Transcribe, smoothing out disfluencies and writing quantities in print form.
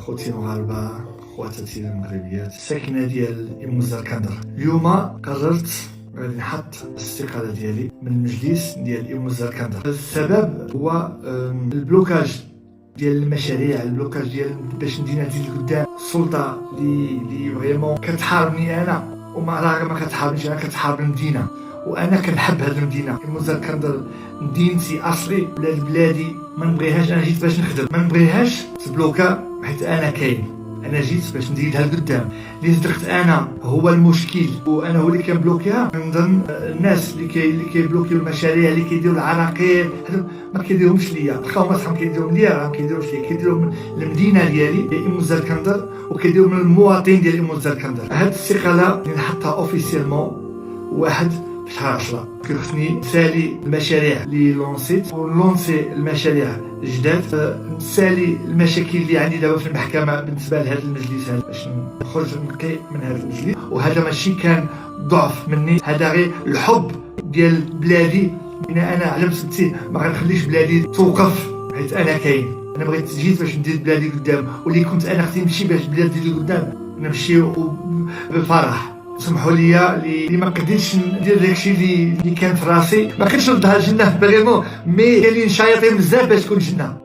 خوتي المغاربه، خواتاتي المغربيات الساكنه ديال إمو-زركندر. اليوم قررت غادي نحط الاستقاله ديالي من المجلس ديال إمو-زركندر. السبب هو البلوكاج ديال المشاريع، البلوكاج ديال باش ندينا تزيد لقدام. السلطه اللي فريمون كتحاربني انا، وما راه ما كتحاربنيش انا، كتحارب المدينه، وانا كنحب هذه المدينه. إمو-زركندر مدينتي اصلي، بلادي، ما نبغيهاش. انا جيت باش نخدم، ما نبغيهاش تبلوكا حيت انا كاين. انا جيت باش نزيدها لقدام. اللي صدقت انا هو المشكل، وانا هو اللي كنبلوكيها. نظن الناس اللي كيبلوكيو المشاريع، اللي كيديروا العراقيل، ما كيديرهمش ليا. واخا هما صحاب كيديرهم ليا، راه ما كيديروش ليا، كيديرهم من المدينه ديالي إمو-زركندر، وكيديروا من المواطنين ديال إمو-زركندر. هاد الاستقاله اللي نحطها اوفيسيالمون واحد في شهر 10. كيخصني نسالي المشاريع اللي لونسي المشاريع جداد، نسالي المشاكل اللي عندي دابا في المحكمه بالنسبه لهذا المجلس هذا، باش نخرج نقي من هذا المجلس. وهذا ماشي كان ضعف مني، هذا غير الحب ديال بلادي. انا على مسمتي ما غنخليش بلادي توقف حيت انا كاين. انا بغيت جيت باش ندير بلادي قدام، واللي كنت انا خصني نمشي باش بلادي قدام، نمشي بفرح. سمحوا لي اللي ما قدرتش ندير داكشي اللي كان في راسي. ما كنتش نردها الجنه فريمون، مي كاينين شياطين بزاف باش تكون جنه.